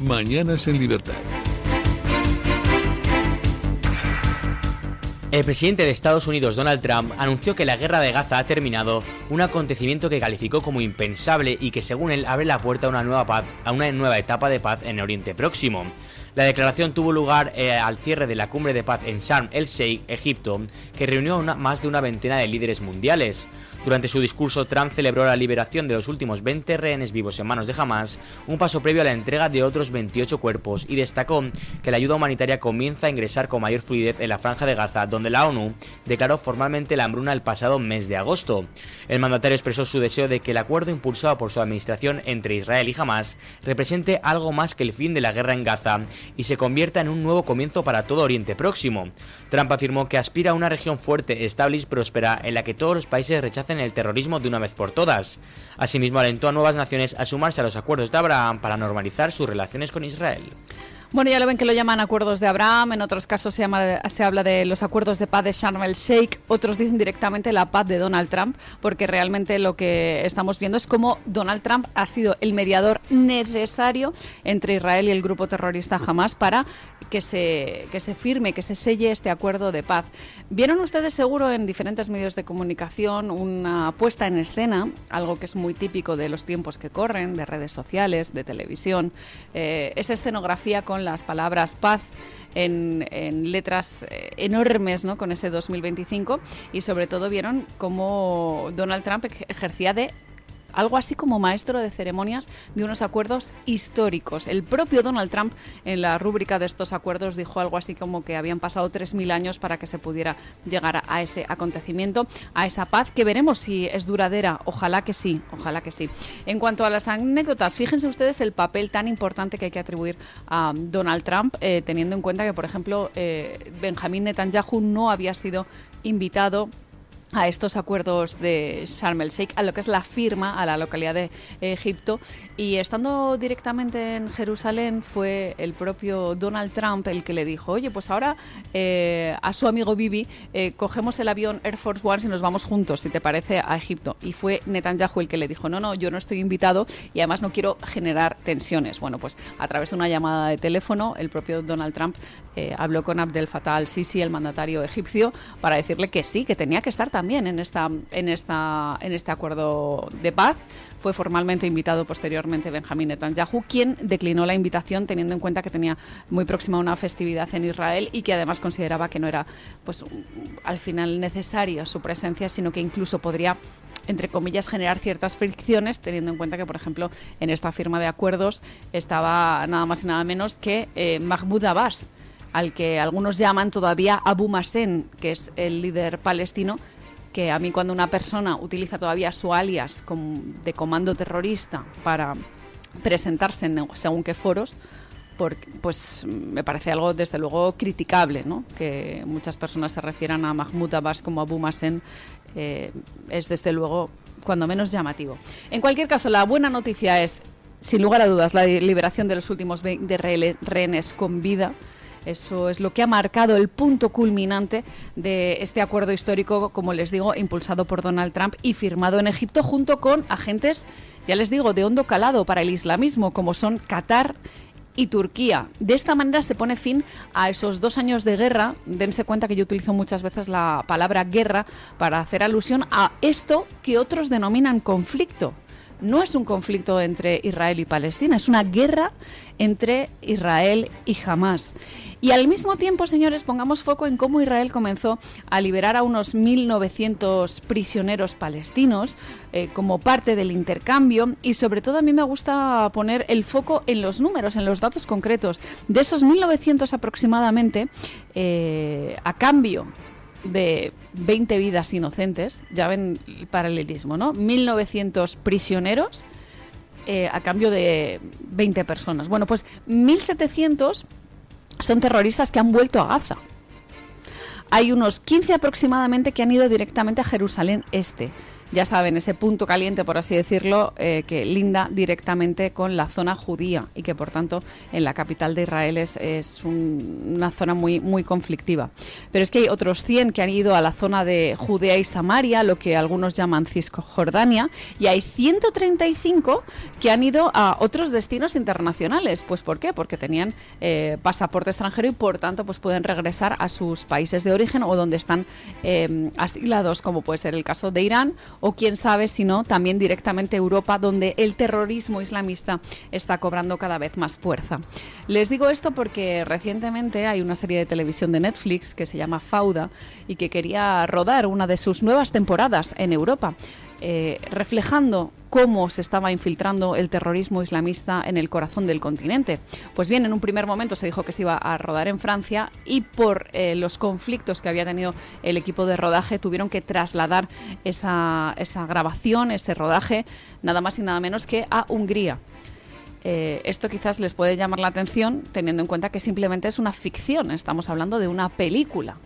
Mañanas en Libertad. El presidente de Estados Unidos, Donald Trump, anunció que la guerra de Gaza ha terminado, un acontecimiento que calificó como impensable y que, según él, abre la puerta a una nueva etapa de paz en Oriente Próximo. La declaración tuvo lugar al cierre de la cumbre de paz en Sharm el-Sheikh, Egipto, que reunió más de una veintena de líderes mundiales. Durante su discurso, Trump celebró la liberación de los últimos 20 rehenes vivos en manos de Hamás, un paso previo a la entrega de otros 28 cuerpos, y destacó que la ayuda humanitaria comienza a ingresar con mayor fluidez en la franja de Gaza, donde la ONU declaró formalmente la hambruna el pasado mes de agosto. El mandatario expresó su deseo de que el acuerdo impulsado por su administración entre Israel y Hamás represente algo más que el fin de la guerra en Gaza y se convierta en un nuevo comienzo para todo Oriente Próximo. Trump afirmó que aspira a una región fuerte, estable y próspera en la que todos los países rechacen el terrorismo de una vez por todas. Asimismo, alentó a nuevas naciones a sumarse a los acuerdos de Abraham para normalizar sus relaciones con Israel. Bueno, ya lo ven que lo llaman acuerdos de Abraham, en otros casos se habla de los acuerdos de paz de Sharm el-Sheikh, otros dicen directamente la paz de Donald Trump, porque realmente lo que estamos viendo es cómo Donald Trump ha sido el mediador necesario entre Israel y el grupo terrorista Hamás para que se firme, que se selle este acuerdo de paz. Vieron ustedes seguro en diferentes medios de comunicación una puesta en escena, algo que es muy típico de los tiempos que corren, de redes sociales, de televisión, esa escenografía con las palabras paz en letras enormes, ¿no?, con ese 2025, y sobre todo vieron cómo Donald Trump ejercía de algo así como maestro de ceremonias de unos acuerdos históricos. El propio Donald Trump, en la rúbrica de estos acuerdos, dijo algo así como que habían pasado 3.000 años para que se pudiera llegar a ese acontecimiento, a esa paz, que veremos si es duradera. Ojalá que sí, ojalá que sí. En cuanto a las anécdotas, fíjense ustedes el papel tan importante que hay que atribuir a Donald Trump, teniendo en cuenta que, por ejemplo, Benjamín Netanyahu no había sido invitado a estos acuerdos de Sharm el-Sheikh, a lo que es la firma, a la localidad de Egipto, y estando directamente en Jerusalén fue el propio Donald Trump el que le dijo: oye, pues ahora a su amigo Bibi cogemos el avión Air Force One y nos vamos juntos, si te parece, a Egipto. Y fue Netanyahu el que le dijo: no, yo no estoy invitado y además no quiero generar tensiones. Bueno, pues a través de una llamada de teléfono, el propio Donald Trump habló con Abdel Fattah al-Sisi, el mandatario egipcio, para decirle que sí, que tenía que estar también en este acuerdo de paz. Fue formalmente invitado posteriormente Benjamín Netanyahu, quien declinó la invitación teniendo en cuenta que tenía muy próxima una festividad en Israel y que además consideraba que no era, pues, al final necesaria su presencia, sino que incluso podría, entre comillas, generar ciertas fricciones, teniendo en cuenta que, por ejemplo, en esta firma de acuerdos estaba nada más y nada menos que Mahmoud Abbas, al que algunos llaman todavía Abu Mazen, que es el líder palestino, que a mí, cuando una persona utiliza todavía su alias de comando terrorista para presentarse en según qué foros, pues me parece algo desde luego criticable, ¿no? Que muchas personas se refieran a Mahmoud Abbas como Abu Mazen, es desde luego cuando menos llamativo. En cualquier caso, la buena noticia es, sin lugar a dudas, la liberación de los últimos 20 rehenes con vida. Eso es lo que ha marcado el punto culminante de este acuerdo histórico, como les digo, impulsado por Donald Trump y firmado en Egipto junto con agentes, ya les digo, de hondo calado para el islamismo, como son Qatar y Turquía. De esta manera se pone fin a esos 2 años de guerra. Dense cuenta que yo utilizo muchas veces la palabra guerra para hacer alusión a esto que otros denominan conflicto. No es un conflicto entre Israel y Palestina, es una guerra entre Israel y Hamás. Y al mismo tiempo, señores, pongamos foco en cómo Israel comenzó a liberar a unos 1.900 prisioneros palestinos como parte del intercambio, y sobre todo a mí me gusta poner el foco en los números, en los datos concretos. De esos 1.900 aproximadamente, a cambio de 20 vidas inocentes, ya ven el paralelismo, ¿no? 1.900 prisioneros a cambio de 20 personas. Bueno, pues 1.700 son terroristas que han vuelto a Gaza. Hay unos 15 aproximadamente que han ido directamente a Jerusalén Este. ya saben, ese punto caliente, por así decirlo, que linda directamente con la zona judía y que, por tanto, en la capital de Israel es una zona muy, muy conflictiva. Pero es que hay otros 100 que han ido a la zona de Judea y Samaria, lo que algunos llaman Cisjordania, y hay 135 que han ido a otros destinos internacionales. Pues ¿por qué? Porque tenían pasaporte extranjero y, por tanto, pues pueden regresar a sus países de origen o donde están asilados, como puede ser el caso de Irán, o quién sabe si no, también directamente Europa, donde el terrorismo islamista está cobrando cada vez más fuerza. Les digo esto porque recientemente hay una serie de televisión de Netflix que se llama Fauda y que quería rodar una de sus nuevas temporadas en Europa, reflejando cómo se estaba infiltrando el terrorismo islamista en el corazón del continente. Pues bien, en un primer momento se dijo que se iba a rodar en Francia y por los conflictos que había tenido el equipo de rodaje tuvieron que trasladar esa grabación, ese rodaje, nada más y nada menos que a Hungría. Esto quizás les puede llamar la atención teniendo en cuenta que simplemente es una ficción, estamos hablando de una película.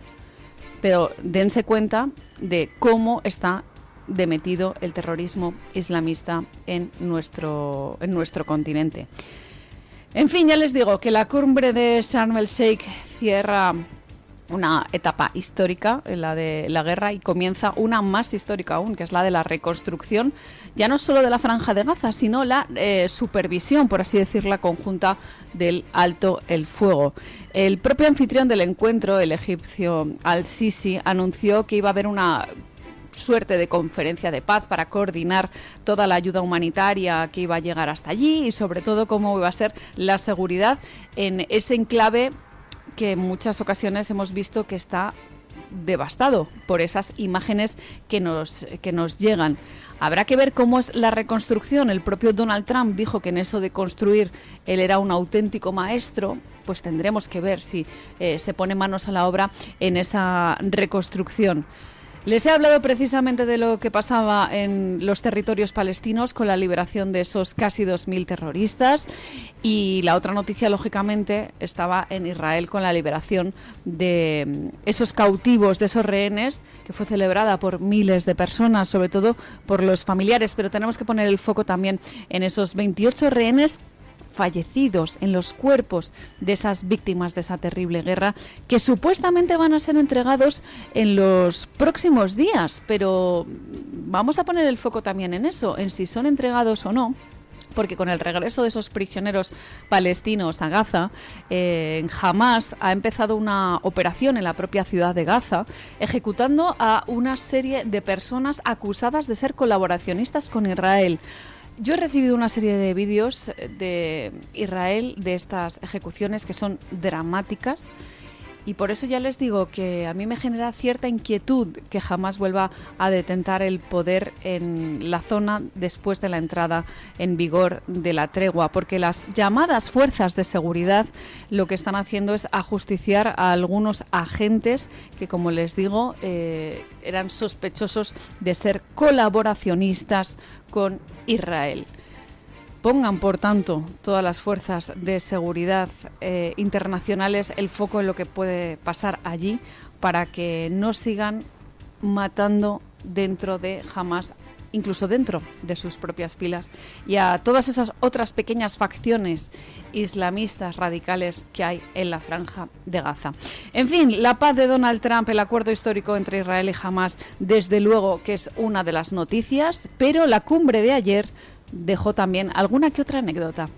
Pero dense cuenta de cómo está de metido el terrorismo islamista en nuestro continente. En fin, ya les digo que la cumbre de Sharm el Sheikh cierra una etapa histórica, la de la guerra, y comienza una más histórica aún, que es la de la reconstrucción, ya no solo de la Franja de Gaza, sino la supervisión, por así decirla, conjunta del alto el fuego. El propio anfitrión del encuentro, el egipcio Al-Sisi, anunció que iba a haber una suerte de conferencia de paz para coordinar toda la ayuda humanitaria que iba a llegar hasta allí y sobre todo cómo iba a ser la seguridad en ese enclave que en muchas ocasiones hemos visto que está devastado por esas imágenes que nos llegan. Habrá que ver cómo es la reconstrucción. El propio Donald Trump dijo que en eso de construir él era un auténtico maestro. Pues tendremos que ver si se pone manos a la obra en esa reconstrucción. Les he hablado precisamente de lo que pasaba en los territorios palestinos con la liberación de esos casi 2.000 terroristas y la otra noticia, lógicamente, estaba en Israel con la liberación de esos cautivos, de esos rehenes, que fue celebrada por miles de personas, sobre todo por los familiares, pero tenemos que poner el foco también en esos 28 rehenes fallecidos, en los cuerpos de esas víctimas de esa terrible guerra que supuestamente van a ser entregados en los próximos días, pero vamos a poner el foco también en eso, en si son entregados o no. Porque con el regreso de esos prisioneros palestinos a Gaza, Hamas ha empezado una operación en la propia ciudad de Gaza, ejecutando a una serie de personas acusadas de ser colaboracionistas con Israel. Yo he recibido una serie de vídeos de Israel de estas ejecuciones que son dramáticas y por eso ya les digo que a mí me genera cierta inquietud que jamás vuelva a detentar el poder en la zona después de la entrada en vigor de la tregua, porque las llamadas fuerzas de seguridad lo que están haciendo es ajusticiar a algunos agentes que, como les digo, eran sospechosos de ser colaboracionistas con Israel. Pongan, por tanto, todas las fuerzas de seguridad internacionales el foco en lo que puede pasar allí para que no sigan matando dentro de Hamas, incluso dentro de sus propias filas, y a todas esas otras pequeñas facciones islamistas radicales que hay en la Franja de Gaza. En fin, la paz de Donald Trump, el acuerdo histórico entre Israel y Hamas, desde luego que es una de las noticias, pero la cumbre de ayer dejó también alguna que otra anécdota.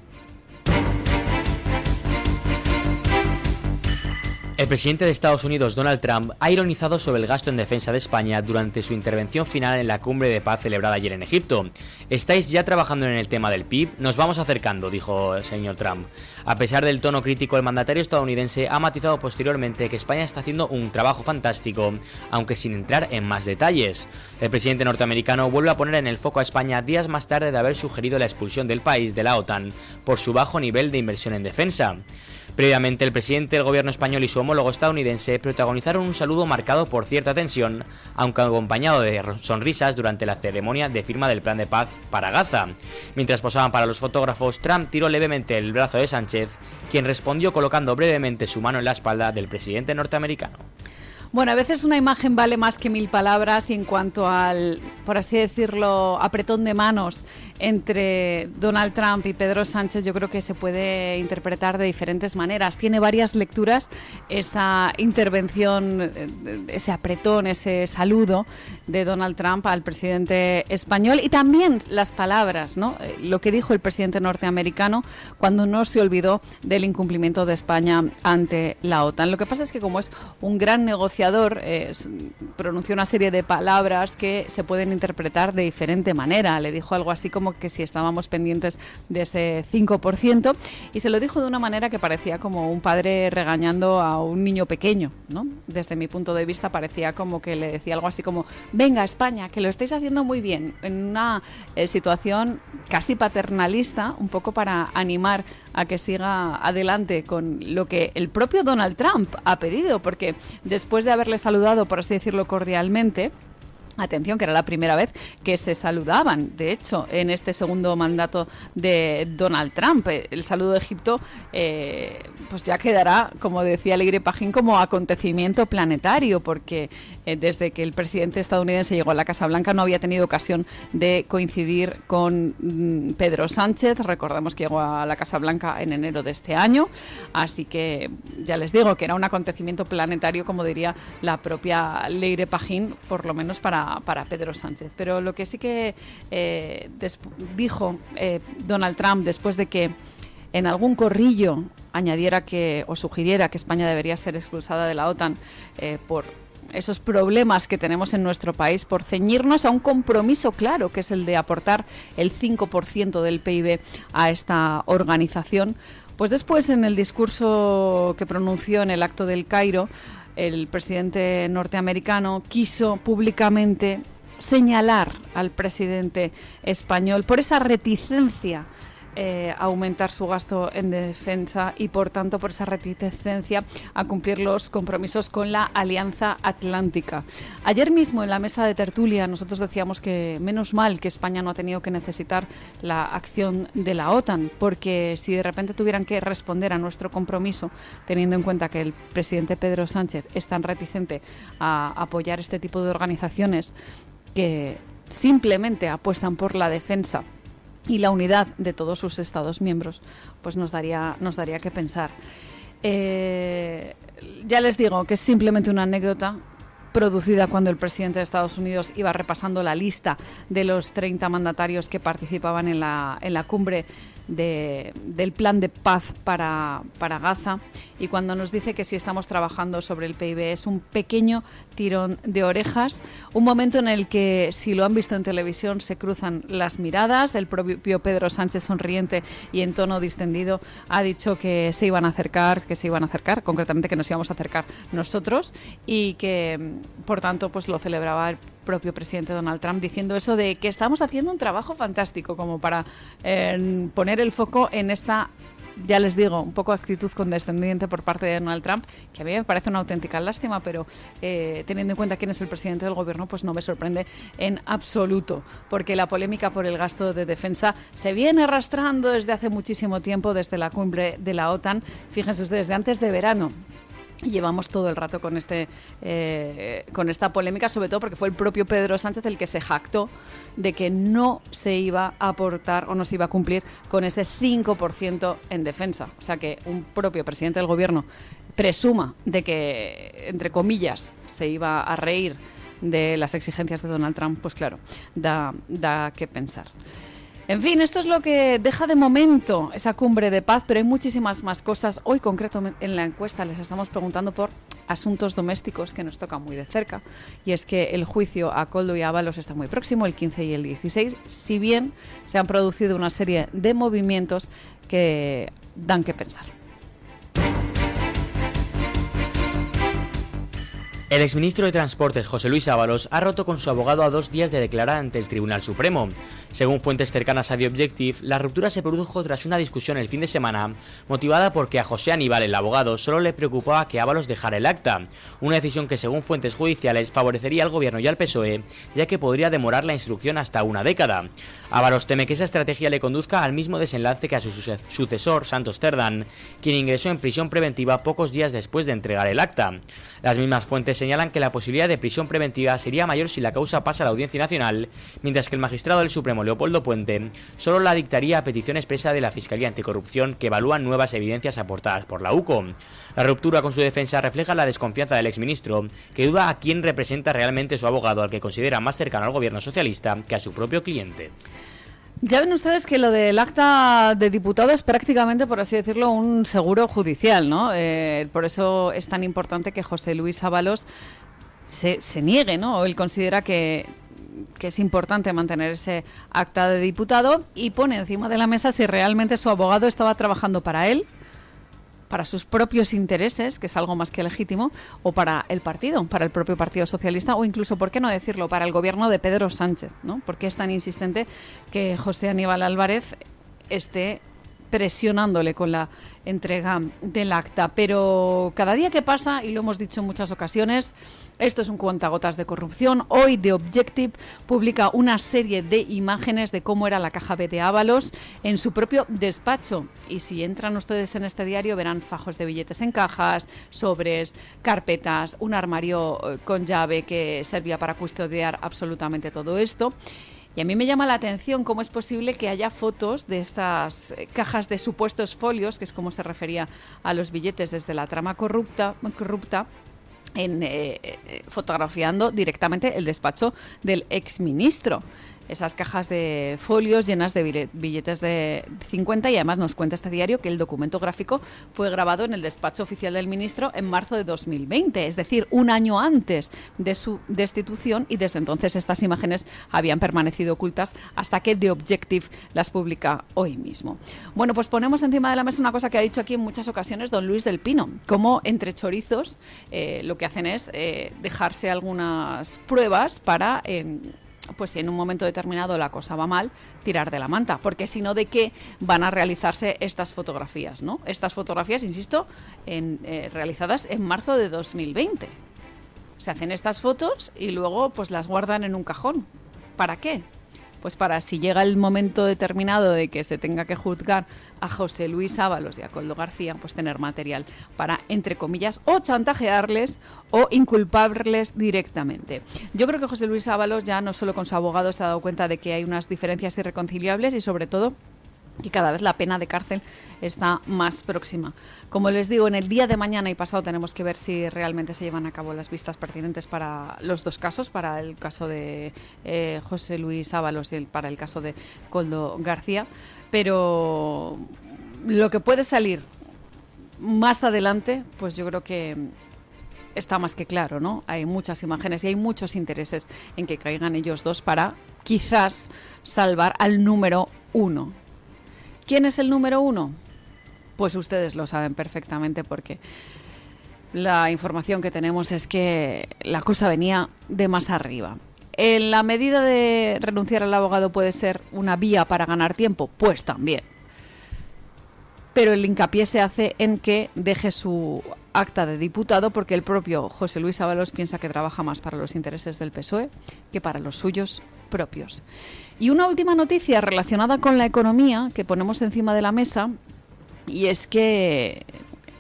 El presidente de Estados Unidos, Donald Trump, ha ironizado sobre el gasto en defensa de España durante su intervención final en la cumbre de paz celebrada ayer en Egipto. ¿Estáis ya trabajando en el tema del PIB? Nos vamos acercando, dijo el señor Trump. A pesar del tono crítico, el mandatario estadounidense ha matizado posteriormente que España está haciendo un trabajo fantástico, aunque sin entrar en más detalles. El presidente norteamericano vuelve a poner en el foco a España días más tarde de haber sugerido la expulsión del país de la OTAN por su bajo nivel de inversión en defensa. Previamente, el presidente del gobierno español y su homólogo estadounidense protagonizaron un saludo marcado por cierta tensión, aunque acompañado de sonrisas durante la ceremonia de firma del plan de paz para Gaza. Mientras posaban para los fotógrafos, Trump tiró levemente el brazo de Sánchez, quien respondió colocando brevemente su mano en la espalda del presidente norteamericano. Bueno, a veces una imagen vale más que 1000 palabras y en cuanto al, por así decirlo, apretón de manos entre Donald Trump y Pedro Sánchez, yo creo que se puede interpretar de diferentes maneras. Tiene varias lecturas esa intervención, ese apretón, ese saludo de Donald Trump al presidente español y también las palabras, ¿no? Lo que dijo el presidente norteamericano cuando no se olvidó del incumplimiento de España ante la OTAN. Lo que pasa es que como es un gran negociador, pronunció una serie de palabras que se pueden interpretar de diferente manera. Le dijo algo así como que si estábamos pendientes de ese 5%, y se lo dijo de una manera que parecía como un padre regañando a un niño pequeño, ¿no? Desde mi punto de vista parecía como que le decía algo así como: venga España, que lo estáis haciendo muy bien, en una situación casi paternalista, un poco para animar a que siga adelante con lo que el propio Donald Trump ha pedido, porque después de haberle saludado, por así decirlo, cordialmente, atención, que era la primera vez que se saludaban, de hecho, en este segundo mandato de Donald Trump. El saludo de Egipto, pues ya quedará, como decía Leire Pajín, como acontecimiento planetario, porque desde que el presidente estadounidense llegó a la Casa Blanca no había tenido ocasión de coincidir con Pedro Sánchez. Recordemos que llegó a la Casa Blanca en enero de este año, así que ya les digo que era un acontecimiento planetario, como diría la propia Leire Pajín, por lo menos para Pedro Sánchez. Pero lo que sí que dijo Donald Trump después de que en algún corrillo añadiera que o sugiriera que España debería ser expulsada de la OTAN por esos problemas que tenemos en nuestro país, por ceñirnos a un compromiso claro, que es el de aportar el 5% del PIB a esta organización, pues después en el discurso que pronunció en el acto del Cairo, el presidente norteamericano quiso públicamente señalar al presidente español por esa reticencia a aumentar su gasto en defensa y, por tanto, por esa reticencia a cumplir los compromisos con la Alianza Atlántica. Ayer mismo en la mesa de tertulia nosotros decíamos que menos mal que España no ha tenido que necesitar la acción de la OTAN, porque si de repente tuvieran que responder a nuestro compromiso, teniendo en cuenta que el presidente Pedro Sánchez es tan reticente a apoyar este tipo de organizaciones que simplemente apuestan por la defensa y la unidad de todos sus Estados miembros, pues nos daría que pensar. Ya les digo que es simplemente una anécdota producida cuando el presidente de Estados Unidos iba repasando la lista de los 30 mandatarios que participaban en la cumbre del plan de paz para Gaza, y cuando nos dice que si estamos trabajando sobre el PIB es un pequeño tirón de orejas, un momento en el que, si lo han visto en televisión, se cruzan las miradas. El propio Pedro Sánchez, sonriente y en tono distendido, ha dicho que se iban a acercar, concretamente que nos íbamos a acercar nosotros, y que por tanto pues lo celebraba el propio presidente Donald Trump, diciendo eso de que estamos haciendo un trabajo fantástico, como para poner el foco en esta, ya les digo, un poco actitud condescendiente por parte de Donald Trump, que a mí me parece una auténtica lástima, pero teniendo en cuenta quién es el presidente del gobierno, pues no me sorprende en absoluto, porque la polémica por el gasto de defensa se viene arrastrando desde hace muchísimo tiempo, desde la cumbre de la OTAN. Fíjense ustedes, desde antes de verano. Y llevamos todo el rato con esta polémica, sobre todo porque fue el propio Pedro Sánchez el que se jactó de que no se iba a aportar o no se iba a cumplir con ese 5% en defensa. O sea, que un propio presidente del gobierno presuma de que, entre comillas, se iba a reír de las exigencias de Donald Trump, pues claro, da que pensar. En fin, esto es lo que deja de momento esa cumbre de paz, pero hay muchísimas más cosas. Hoy, concreto, en la encuesta les estamos preguntando por asuntos domésticos que nos tocan muy de cerca, y es que el juicio a Koldo y a Ábalos está muy próximo, el 15 y el 16, si bien se han producido una serie de movimientos que dan que pensar. El exministro de Transportes, José Luis Ábalos, ha roto con su abogado a 2 días de declarar ante el Tribunal Supremo. Según fuentes cercanas a The Objective, la ruptura se produjo tras una discusión el fin de semana, motivada porque a José Aníbal, el abogado, solo le preocupaba que Ábalos dejara el acta, una decisión que, según fuentes judiciales, favorecería al gobierno y al PSOE, ya que podría demorar la instrucción hasta una década. Ábalos teme que esa estrategia le conduzca al mismo desenlace que a su sucesor, Santos Cerdán, quien ingresó en prisión preventiva pocos días después de entregar el acta. Las mismas fuentes señalan que la posibilidad de prisión preventiva sería mayor si la causa pasa a la Audiencia Nacional, mientras que el magistrado del Supremo Leopoldo Puente solo la dictaría a petición expresa de la Fiscalía Anticorrupción, que evalúan nuevas evidencias aportadas por la UCO. La ruptura con su defensa refleja la desconfianza del exministro, que duda a quién representa realmente su abogado, al que considera más cercano al gobierno socialista que a su propio cliente. Ya ven ustedes que lo del acta de diputado es prácticamente, por así decirlo, un seguro judicial, ¿no? Por eso es tan importante que José Luis Ábalos se niegue, ¿no? Él considera que es importante mantener ese acta de diputado y pone encima de la mesa si realmente su abogado estaba trabajando para él, para sus propios intereses, que es algo más que legítimo, o para el partido, para el propio Partido Socialista, o incluso, ¿por qué no decirlo?, para el gobierno de Pedro Sánchez, ¿no? Porque es tan insistente que José Aníbal Álvarez esté presionándole con la entrega del acta. Pero cada día que pasa, y lo hemos dicho en muchas ocasiones, esto es un cuentagotas de corrupción. Hoy The Objective publica una serie de imágenes de cómo era la caja B de Ábalos en su propio despacho. Y si entran ustedes en este diario verán fajos de billetes en cajas, sobres, carpetas, un armario con llave que servía para custodiar absolutamente todo esto. Y a mí me llama la atención cómo es posible que haya fotos de estas cajas de supuestos folios, que es como se refería a los billetes desde la trama corrupta fotografiando directamente el despacho del exministro. Esas cajas de folios llenas de billetes de 50, y además nos cuenta este diario que el documento gráfico fue grabado en el despacho oficial del ministro en marzo de 2020, es decir, un año antes de su destitución, y desde entonces estas imágenes habían permanecido ocultas hasta que The Objective las publica hoy mismo. Bueno, pues ponemos encima de la mesa una cosa que ha dicho aquí en muchas ocasiones don Luis del Pino, como entre chorizos lo que hacen es dejarse algunas pruebas para... pues si en un momento determinado la cosa va mal, tirar de la manta, porque si no, ¿de qué van a realizarse estas fotografías, ¿no? Estas fotografías, insisto, realizadas en marzo de 2020. Se hacen estas fotos y luego pues las guardan en un cajón. ¿Para qué? Pues para si llega el momento determinado de que se tenga que juzgar a José Luis Ábalos y a Koldo García, pues tener material para, entre comillas, o chantajearles o inculparles directamente. Yo creo que José Luis Ábalos ya no solo con su abogado se ha dado cuenta de que hay unas diferencias irreconciliables y sobre todo que cada vez la pena de cárcel está más próxima. Como les digo, en el día de mañana y pasado tenemos que ver si realmente se llevan a cabo las vistas pertinentes para los dos casos, para el caso de José Luis Ábalos y para el caso de Koldo García, pero lo que puede salir más adelante, pues yo creo que está más que claro, ¿no? Hay muchas imágenes y hay muchos intereses en que caigan ellos dos para quizás salvar al número uno. ¿Quién es el número uno? Pues ustedes lo saben perfectamente, porque la información que tenemos es que la cosa venía de más arriba. ¿En la medida de renunciar al abogado puede ser una vía para ganar tiempo? Pues también. Pero el hincapié se hace en que deje su acta de diputado, porque el propio José Luis Ábalos piensa que trabaja más para los intereses del PSOE que para los suyos propios. Y una última noticia relacionada con la economía que ponemos encima de la mesa, y es que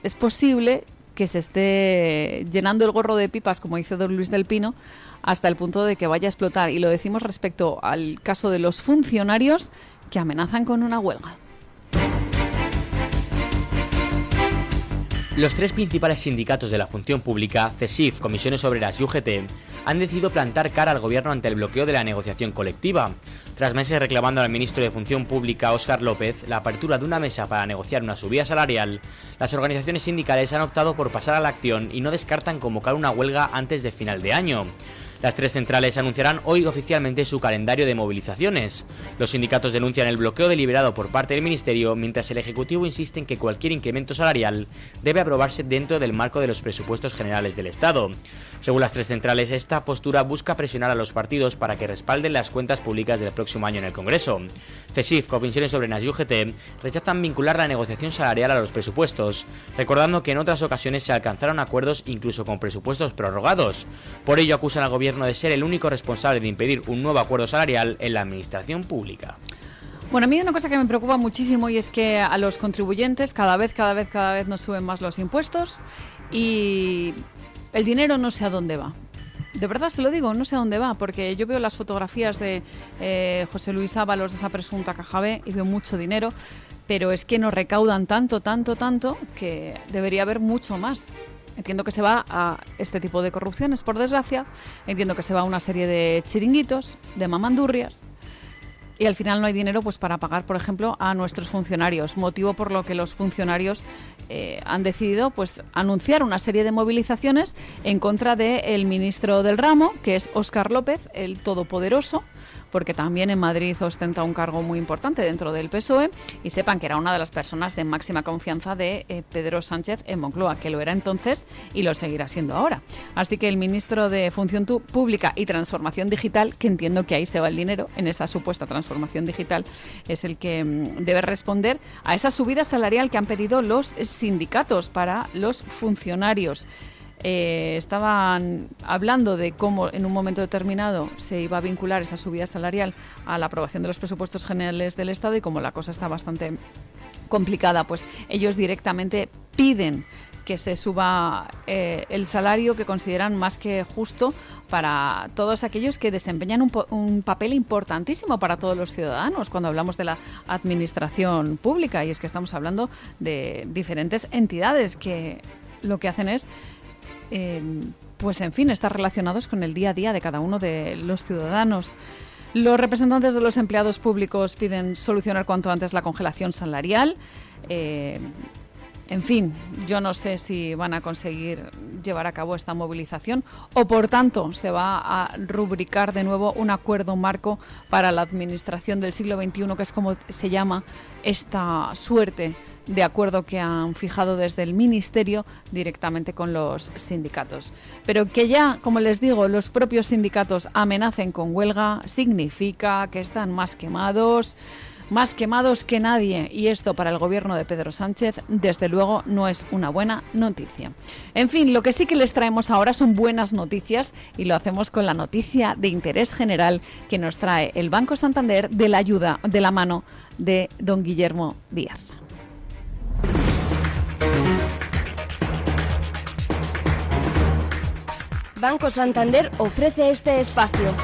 es posible que se esté llenando el gorro de pipas, como dice don Luis del Pino, hasta el punto de que vaya a explotar. Y lo decimos respecto al caso de los funcionarios que amenazan con una huelga. Los tres principales sindicatos de la función pública, CESIF, Comisiones Obreras y UGT, han decidido plantar cara al gobierno ante el bloqueo de la negociación colectiva. Tras meses reclamando al ministro de Función Pública, Óscar López, la apertura de una mesa para negociar una subida salarial, las organizaciones sindicales han optado por pasar a la acción y no descartan convocar una huelga antes de final de año. Las tres centrales anunciarán hoy oficialmente su calendario de movilizaciones. Los sindicatos denuncian el bloqueo deliberado por parte del Ministerio, mientras el Ejecutivo insiste en que cualquier incremento salarial debe aprobarse dentro del marco de los presupuestos generales del Estado. Según las tres centrales, esta postura busca presionar a los partidos para que respalden las cuentas públicas del próximo año en el Congreso. CESIF, Comisiones Obreras y UGT rechazan vincular la negociación salarial a los presupuestos, recordando que en otras ocasiones se alcanzaron acuerdos incluso con presupuestos prorrogados. Por ello acusan al gobierno de ser el único responsable de impedir un nuevo acuerdo salarial en la administración pública. Bueno, a mí hay una cosa que me preocupa muchísimo, y es que a los contribuyentes cada vez nos suben más los impuestos, y el dinero no sé a dónde va. De verdad se lo digo, no sé a dónde va, porque yo veo las fotografías de José Luis Ábalos, de esa presunta caja B, y veo mucho dinero, pero es que nos recaudan tanto, que debería haber mucho más. Entiendo que se va a este tipo de corrupciones, por desgracia. Entiendo que se va a una serie de chiringuitos, de mamandurrias. Y al final no hay dinero pues para pagar, por ejemplo, a nuestros funcionarios. Motivo por lo que los funcionarios han decidido pues anunciar una serie de movilizaciones en contra del ministro del ramo, que es Óscar López, el todopoderoso, porque también en Madrid ostenta un cargo muy importante dentro del PSOE, y sepan que era una de las personas de máxima confianza de Pedro Sánchez en Moncloa, que lo era entonces y lo seguirá siendo ahora. Así que el ministro de Función Pública y Transformación Digital, que entiendo que ahí se va el dinero, en esa supuesta transformación digital, es el que debe responder a esa subida salarial que han pedido los sindicatos para los funcionarios. Estaban hablando de cómo en un momento determinado se iba a vincular esa subida salarial a la aprobación de los presupuestos generales del Estado, y como la cosa está bastante complicada, pues ellos directamente piden que se suba el salario, que consideran más que justo para todos aquellos que desempeñan un papel importantísimo para todos los ciudadanos cuando hablamos de la administración pública. Y es que estamos hablando de diferentes entidades que lo que hacen es pues en fin, estar relacionados con el día a día de cada uno de los ciudadanos. Los representantes de los empleados públicos piden solucionar cuanto antes la congelación salarial. En fin, yo no sé si van a conseguir llevar a cabo esta movilización o, por tanto, se va a rubricar de nuevo un acuerdo marco para la administración del siglo XXI, que es como se llama esta suerte de acuerdo que han fijado desde el Ministerio directamente con los sindicatos. Pero que ya, como les digo, los propios sindicatos amenacen con huelga significa que están más quemados que nadie, y esto para el gobierno de Pedro Sánchez desde luego no es una buena noticia. En fin, lo que sí que les traemos ahora son buenas noticias, y lo hacemos con la noticia de interés general que nos trae el Banco Santander de la mano de don Guillermo Díaz. Banco Santander ofrece este espacio.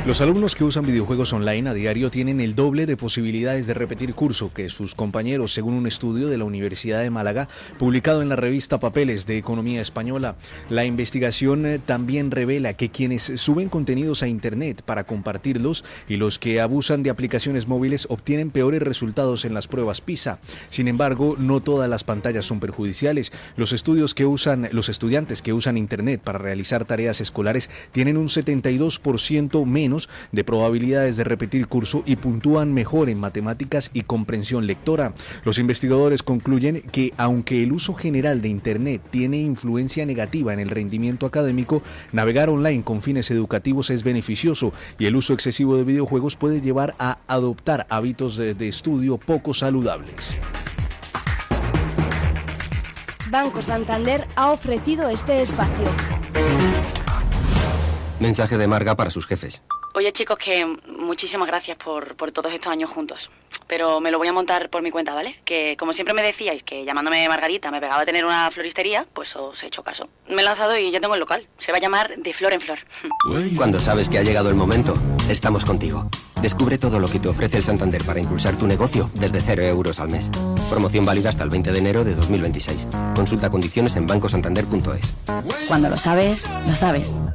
Los alumnos que usan videojuegos online a diario tienen el doble de posibilidades de repetir curso que sus compañeros, según un estudio de la Universidad de Málaga publicado en la revista Papeles de Economía Española. La investigación también revela que quienes suben contenidos a Internet para compartirlos y los que abusan de aplicaciones móviles obtienen peores resultados en las pruebas PISA. Sin embargo, no todas las pantallas son perjudiciales. Los estudiantes que usan Internet para realizar tareas escolares tienen un 72% menos de probabilidades de repetir curso y puntúan mejor en matemáticas y comprensión lectora. Los investigadores concluyen que aunque el uso general de Internet tiene influencia negativa en el rendimiento académico, navegar online con fines educativos es beneficioso, y el uso excesivo de videojuegos puede llevar a adoptar hábitos de estudio poco saludables. Banco Santander ha ofrecido este espacio. Mensaje de Marga para sus jefes. Oye, chicos, que muchísimas gracias por todos estos años juntos. Pero me lo voy a montar por mi cuenta, ¿vale? Que como siempre me decíais que llamándome Margarita me pegaba a tener una floristería, pues os he hecho caso. Me he lanzado y ya tengo el local. Se va a llamar De Flor en Flor. Cuando sabes que ha llegado el momento, estamos contigo. Descubre todo lo que te ofrece el Santander para impulsar tu negocio desde 0 euros al mes. Promoción válida hasta el 20 de enero de 2026. Consulta condiciones en bancosantander.es. Cuando lo sabes, lo sabes.